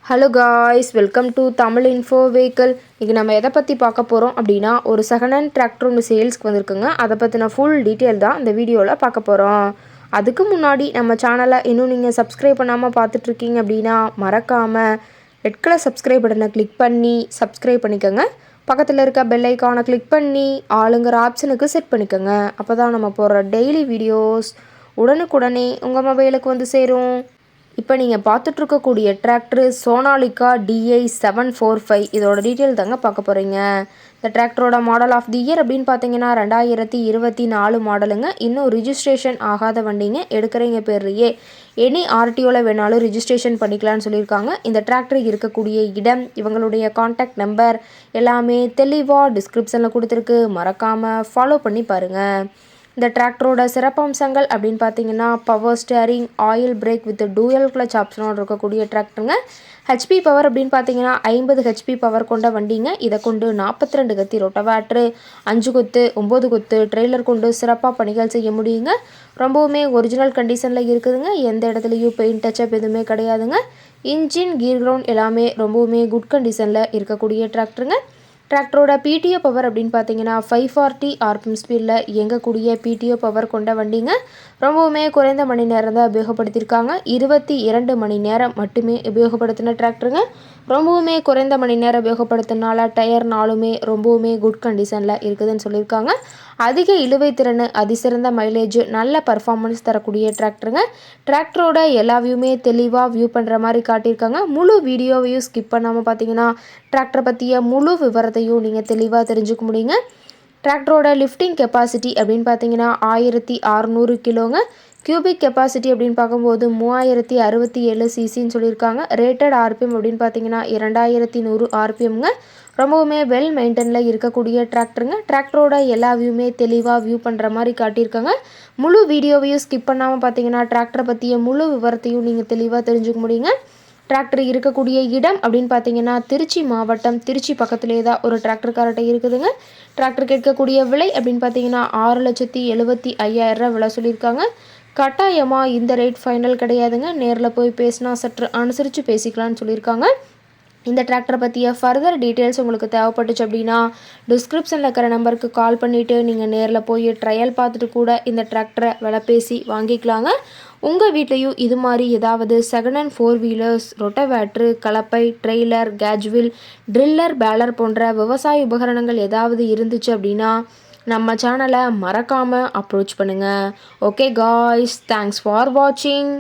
Hello guys, welcome to Tamil info vehicle. இன்றைக்கி நம்ம எதை பற்றி பார்க்க போகிறோம் அப்படின்னா, ஒரு செகண்ட் ஹேண்ட் டிராக்டர் ஒன்று சேல்ஸ்க்கு வந்திருக்குங்க. அதை பற்றின ஃபுல் டீட்டெயில் தான் இந்த வீடியோவில் பார்க்க போகிறோம். அதுக்கு முன்னாடி நம்ம சேனலை இன்னும் நீங்கள் சப்ஸ்கிரைப் பண்ணாமல் பார்த்துட்ருக்கீங்க அப்படின்னா மறக்காமல் ரெட் கலர் சப்ஸ்கிரைப் பட்டனை கிளிக் பண்ணி சப்ஸ்கிரைப் பண்ணிக்கோங்க. பக்கத்தில் இருக்க பெல் ஐக்கானை கிளிக் பண்ணி ஆளுங்கிற ஆப்ஷனுக்கு செட் பண்ணிக்கோங்க. அப்போ தான் நம்ம போடுற டெய்லி வீடியோஸ் உடனுக்குடனே உங்கள் மொபைலுக்கு வந்து சேரும். இப்போ நீங்கள் பார்த்துட்ருக்கக்கூடிய டிராக்டரு சோனாலிகா DI745. இதோட டீட்டெயில் தாங்க பார்க்க போகிறீங்க. இந்த டிராக்டரோட மாடல் ஆஃப் தி இயர் அப்படின்னு பார்த்தீங்கன்னா 2024 மாடலுங்க. இன்னும் ரிஜிஸ்ட்ரேஷன் ஆகாத வண்டிங்க. எடுக்கிறீங்க பேர்லையே எனி RTOவில் வேணாலும் ரிஜிஸ்ட்ரேஷன் பண்ணிக்கலான்னு சொல்லியிருக்காங்க. இந்த டிராக்டர் இருக்கக்கூடிய இடம், இவங்களுடைய கான்டாக்ட் நம்பர் எல்லாமே தெளிவாக டிஸ்கிரிப்ஷனில் கொடுத்துருக்கு. மறக்காமல் ஃபாலோ பண்ணி பாருங்கள். இந்த டிராக்டரோட சிறப்பம்சங்கள் அப்படின்னு பார்த்தீங்கன்னா, power steering, oil brake with dual clutch ஆப்ஷனோடு இருக்கக்கூடிய டிராக்டருங்க. ஹெச்பி பவர் அப்படின்னு பார்த்தீங்கன்னா 50 ஹெச்பி பவர் கொண்ட வண்டிங்க. இதை கொண்டு 42 கத்தி ரொட்டவேட்ரு, 5 கொத்து 9 கொத்து ட்ரெய்லர் கொண்டு சிறப்பாக பணிகள் செய்ய முடியுங்க. ரொம்பவுமே ஒரிஜினல் கண்டிஷனில் இருக்குதுங்க. எந்த இடத்துலையும் பெயிண்ட் டச்சப் எதுவுமே கிடையாதுங்க. இன்ஜின், கீர் கிரவுண்ட் எல்லாமே ரொம்பவுமே குட் கண்டிஷனில் இருக்கக்கூடிய டிராக்டருங்க. டிராக்டரோட PTO பவர் அப்படின்னு பார்த்தீங்கன்னா 540 RPM ஸ்பீடில் இயங்கக்கூடிய PTO பவர் கொண்ட வண்டிங்க. ரொம்பவுமே குறைந்த மணி நேரம் தான் உபயோகப்படுத்தியிருக்காங்க. 22 மணி நேரம் மட்டுமே உபயோகப்படுத்தின டிராக்டருங்க. ரொம்பவுமே குறைந்த மணி நேரம் உபயோகப்படுத்தினால டயர் நாளுமே ரொம்பவுமே குட் கண்டிஷனில் இருக்குதுன்னு சொல்லியிருக்காங்க. அதிக இழுவை திறன், அதிசிறந்த மைலேஜ், நல்ல பர்ஃபார்மன்ஸ் தரக்கூடிய டிராக்டருங்க. டிராக்டரோட எல்லா வியூமே தெளிவாக வியூ பண்ணுற மாதிரி காட்டியிருக்காங்க. முழு வீடியோவையும் ஸ்கிப் பண்ணாமல் பார்த்தீங்கன்னா டிராக்டரை பற்றிய முழு விவரத்தையும் நீங்கள் தெளிவாக தெரிஞ்சுக்க முடியுங்க. டிராக்டரோட லிஃப்டிங் கெப்பாசிட்டி அப்படின்னு பார்த்தீங்கன்னா 1600 கிலோங்க. கியூபிக் கெப்பாசிட்டி அப்படின்னு பார்க்கும்போது 3067 சிசின்னு சொல்லியிருக்காங்க. ரேட்டட் RPM அப்படின்னு பார்த்தீங்கன்னா 2100 RPMங்க. ரொம்பவுமே வெல் மெயின்டெனில் இருக்கக்கூடிய டிராக்டருங்க. டிராக்டரோட எல்லா வியூமே தெளிவாக வியூ பண்ணுற மாதிரி காட்டியிருக்காங்க. முழு வீடியோவையும் ஸ்கிப் பண்ணாமல் பார்த்தீங்கன்னா டிராக்டரை பற்றிய முழு விவரத்தையும் நீங்கள் தெளிவாக தெரிஞ்சுக்க முடியுங்க. டிராக்டர் இருக்கக்கூடிய இடம் அப்படின்னு பார்த்தீங்கன்னா திருச்சி மாவட்டம், திருச்சி பக்கத்துலேயே தான் ஒரு டிராக்டர் கார்ட்ட இருக்குதுங்க. டிராக்டர் கேட்கக்கூடிய விலை அப்படின்னு பார்த்தீங்கன்னா 6,75,000 விலை சொல்லியிருக்காங்க. கட்டாயமாக இந்த ரேட் ஃபைனல் கிடையாதுங்க. நேரில் போய் பேசினா சற்று அனுசரித்து பேசிக்கலான்னு சொல்லியிருக்காங்க. இந்த டிராக்டரை பற்றிய ஃபர்தர் டீட்டெயில்ஸ் உங்களுக்கு தேவைப்பட்டுச்சு அப்படின்னா டிஸ்கிரிப்ஷனில் இருக்கிற நம்பருக்கு கால் பண்ணிவிட்டு நீங்கள் நேரில் போய் ட்ரையல் பார்த்துட்டு கூட இந்த டிராக்டரை விலை பேசி வாங்கிக்கலாங்க. உங்கள் வீட்லேயும் இது மாதிரி ஏதாவது செகண்ட் ஹேண்ட் 4 வீலர்ஸ், ரொட்டவேட்ரு, கலப்பை, ட்ரெய்லர், கேஜ்வில், ட்ரில்லர், பேலர் போன்ற விவசாய உபகரணங்கள் ஏதாவது இருந்துச்சு அப்படின்னா நம்ம சேனலை மறக்காமல் அப்ரோச் பண்ணுங்கள். ஓகே காய்ஸ், தேங்க்ஸ் ஃபார் வாட்சிங்.